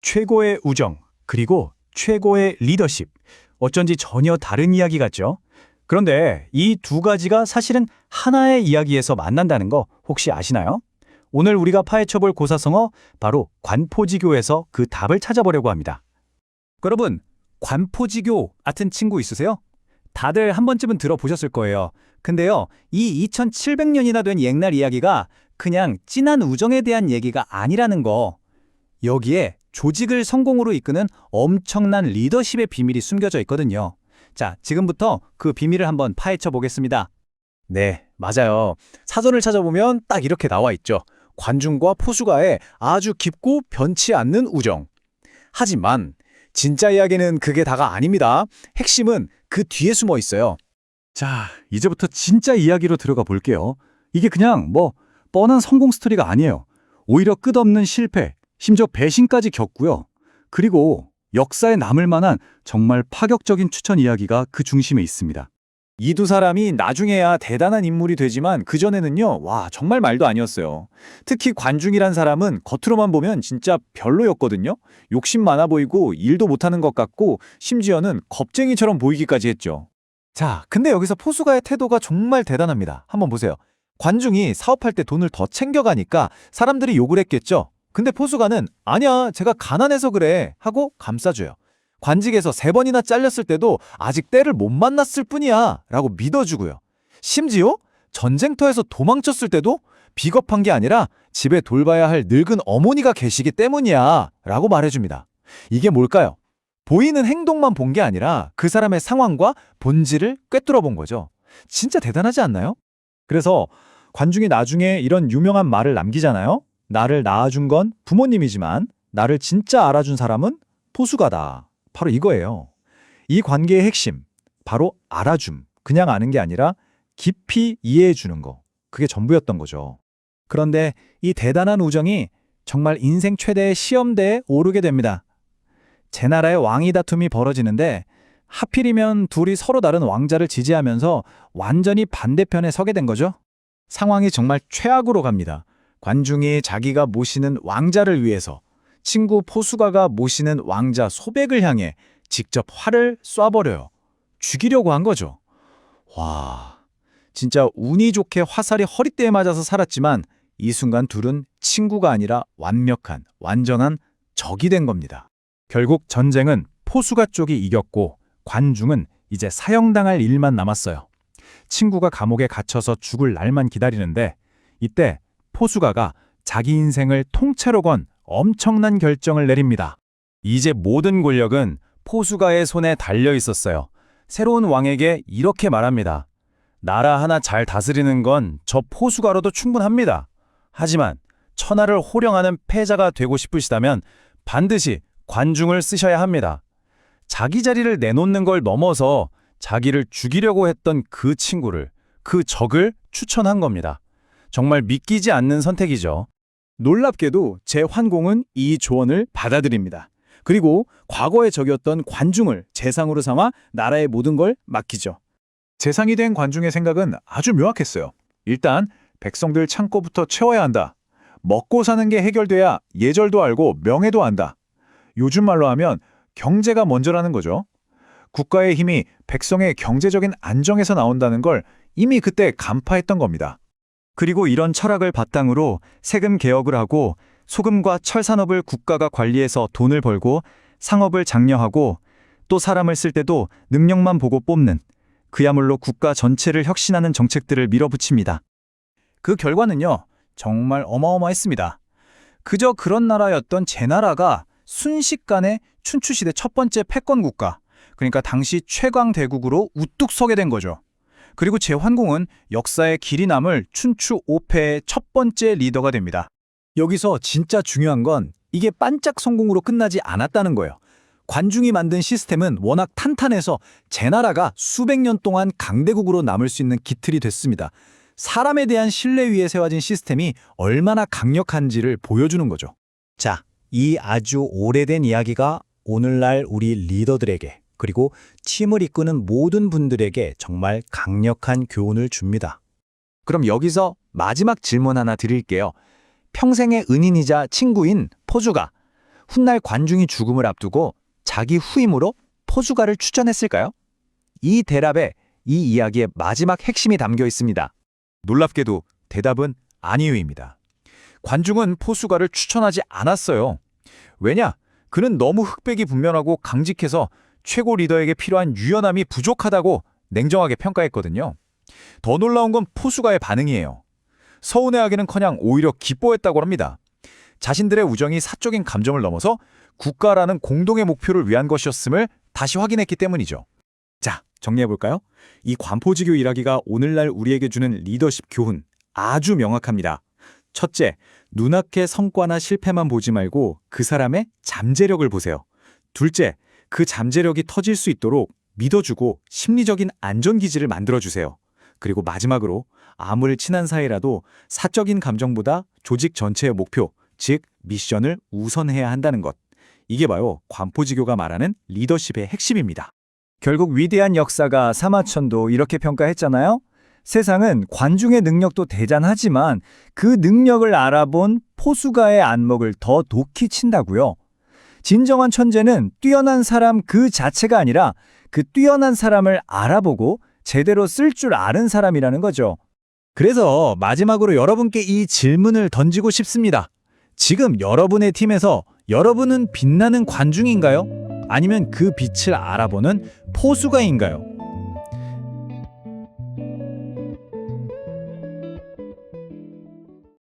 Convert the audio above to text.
최고의 우정, 그리고 최고의 리더십. 어쩐지 전혀 다른 이야기 같죠? 그런데 이 두 가지가 사실은 하나의 이야기에서 만난다는 거 혹시 아시나요? 오늘 우리가 파헤쳐볼 고사성어, 바로 관포지교에서 그 답을 찾아보려고 합니다. 여러분, 관포지교 같은 친구 있으세요? 다들 한 번쯤은 들어보셨을 거예요. 근데요, 이 2700년이나 된 옛날 이야기가 그냥 진한 우정에 대한 얘기가 아니라는 거. 여기에 조직을 성공으로 이끄는 엄청난 리더십의 비밀이 숨겨져 있거든요. 자, 지금부터 그 비밀을 한번 파헤쳐 보겠습니다. 네, 맞아요. 사전을 찾아보면 딱 이렇게 나와 있죠. 관중과 포수가의 아주 깊고 변치 않는 우정. 하지만 진짜 이야기는 그게 다가 아닙니다. 핵심은 그 뒤에 숨어 있어요. 자, 이제부터 진짜 이야기로 들어가 볼게요. 이게 그냥 뻔한 성공 스토리가 아니에요. 오히려 끝없는 실패, 심지어 배신까지 겪고요. 그리고 역사에 남을 만한 정말 파격적인 추천 이야기가 그 중심에 있습니다. 이 두 사람이 나중에야 대단한 인물이 되지만 그전에는요, 정말 말도 아니었어요. 특히 관중이란 사람은 겉으로만 보면 진짜 별로였거든요. 욕심 많아 보이고 일도 못하는 것 같고 심지어는 겁쟁이처럼 보이기까지 했죠. 자, 근데 여기서 포수가의 태도가 정말 대단합니다. 한번 보세요. 관중이 사업할 때 돈을 더 챙겨가니까 사람들이 욕을 했겠죠. 근데 포수가는 아니야, 제가 가난해서 그래 하고 감싸줘요. 관직에서 3번이나 잘렸을 때도 아직 때를 못 만났을 뿐이야 라고 믿어주고요. 심지어 전쟁터에서 도망쳤을 때도 비겁한 게 아니라 집에 돌봐야 할 늙은 어머니가 계시기 때문이야 라고 말해줍니다. 이게 뭘까요? 보이는 행동만 본 게 아니라 그 사람의 상황과 본질을 꿰뚫어 본 거죠. 진짜 대단하지 않나요? 그래서 관중이 나중에 이런 유명한 말을 남기잖아요. 나를 낳아준 건 부모님이지만 나를 진짜 알아준 사람은 포수가다. 바로 이거예요. 이 관계의 핵심, 바로 알아줌. 그냥 아는 게 아니라 깊이 이해해 주는 거. 그게 전부였던 거죠. 그런데 이 대단한 우정이 정말 인생 최대의 시험대에 오르게 됩니다. 제 나라의 왕위 다툼이 벌어지는데 하필이면 둘이 서로 다른 왕자를 지지하면서 완전히 반대편에 서게 된 거죠. 상황이 정말 최악으로 갑니다. 관중이 자기가 모시는 왕자를 위해서, 친구 포수가가 모시는 왕자 소백을 향해 직접 활을 쏴버려요. 죽이려고 한 거죠. 와, 진짜 운이 좋게 화살이 허리띠에 맞아서 살았지만 이 순간 둘은 친구가 아니라 완전한 적이 된 겁니다. 결국 전쟁은 포수가 쪽이 이겼고 관중은 이제 사형당할 일만 남았어요. 친구가 감옥에 갇혀서 죽을 날만 기다리는데 이때 포수가가 자기 인생을 통째로 건 엄청난 결정을 내립니다. 이제 모든 권력은 포수가의 손에 달려 있었어요. 새로운 왕에게 이렇게 말합니다. 나라 하나 잘 다스리는 건 저 포수가로도 충분합니다. 하지만 천하를 호령하는 패자가 되고 싶으시다면 반드시 관중을 쓰셔야 합니다. 자기 자리를 내놓는 걸 넘어서 자기를 죽이려고 했던 그 친구를, 그 적을 추천한 겁니다. 정말 믿기지 않는 선택이죠. 놀랍게도 제환공은 이 조언을 받아들입니다. 그리고 과거의 적이었던 관중을 재상으로 삼아 나라의 모든 걸 맡기죠. 재상이 된 관중의 생각은 아주 명확했어요. 일단 백성들 창고부터 채워야 한다. 먹고 사는 게 해결돼야 예절도 알고 명예도 안다. 요즘 말로 하면 경제가 먼저라는 거죠. 국가의 힘이 백성의 경제적인 안정에서 나온다는 걸 이미 그때 간파했던 겁니다. 그리고 이런 철학을 바탕으로 세금 개혁을 하고 소금과 철 산업을 국가가 관리해서 돈을 벌고 상업을 장려하고 또 사람을 쓸 때도 능력만 보고 뽑는, 그야말로 국가 전체를 혁신하는 정책들을 밀어붙입니다. 그 결과는요, 정말 어마어마했습니다. 그저 그런 나라였던 제 나라가 순식간에 춘추시대 첫 번째 패권 국가, 그러니까 당시 최강 대국으로 우뚝 서게 된 거죠. 그리고 제환공은 역사의 길이 남을 춘추 5패의 첫 번째 리더가 됩니다. 여기서 진짜 중요한 건 이게 반짝 성공으로 끝나지 않았다는 거예요. 관중이 만든 시스템은 워낙 탄탄해서 제 나라가 수백 년 동안 강대국으로 남을 수 있는 기틀이 됐습니다. 사람에 대한 신뢰 위에 세워진 시스템이 얼마나 강력한지를 보여주는 거죠. 자, 이 아주 오래된 이야기가 오늘날 우리 리더들에게, 그리고 팀을 이끄는 모든 분들에게 정말 강력한 교훈을 줍니다. 그럼 여기서 마지막 질문 하나 드릴게요. 평생의 은인이자 친구인 포수가, 훗날 관중이 죽음을 앞두고 자기 후임으로 포수가를 추천했을까요? 이 대답에 이 이야기의 마지막 핵심이 담겨 있습니다. 놀랍게도 대답은 아니요입니다. 관중은 포수가를 추천하지 않았어요. 왜냐? 그는 너무 흑백이 분명하고 강직해서 최고 리더에게 필요한 유연함이 부족하다고 냉정하게 평가했거든요. 더 놀라운 건 포수가의 반응이에요. 서운해하기는커녕 오히려 기뻐했다고 합니다. 자신들의 우정이 사적인 감정을 넘어서 국가라는 공동의 목표를 위한 것이었음을 다시 확인했기 때문이죠. 자, 정리해볼까요? 이 관포지교 일하기가 오늘날 우리에게 주는 리더십 교훈 아주 명확합니다. 첫째, 눈앞의 성과나 실패만 보지 말고 그 사람의 잠재력을 보세요. 둘째, 그 잠재력이 터질 수 있도록 믿어주고 심리적인 안전기지를 만들어주세요. 그리고 마지막으로 아무리 친한 사이라도 사적인 감정보다 조직 전체의 목표, 즉 미션을 우선해야 한다는 것. 이게 바로 관포지교가 말하는 리더십의 핵심입니다. 결국 위대한 역사가 사마천도 이렇게 평가했잖아요. 세상은 관중의 능력도 대단하지만 그 능력을 알아본 포수가의 안목을 더 높이 친다고요. 진정한 천재는 뛰어난 사람 그 자체가 아니라 그 뛰어난 사람을 알아보고 제대로 쓸 줄 아는 사람이라는 거죠. 그래서 마지막으로 여러분께 이 질문을 던지고 싶습니다. 지금 여러분의 팀에서 여러분은 빛나는 관중인가요? 아니면 그 빛을 알아보는 포수가인가요?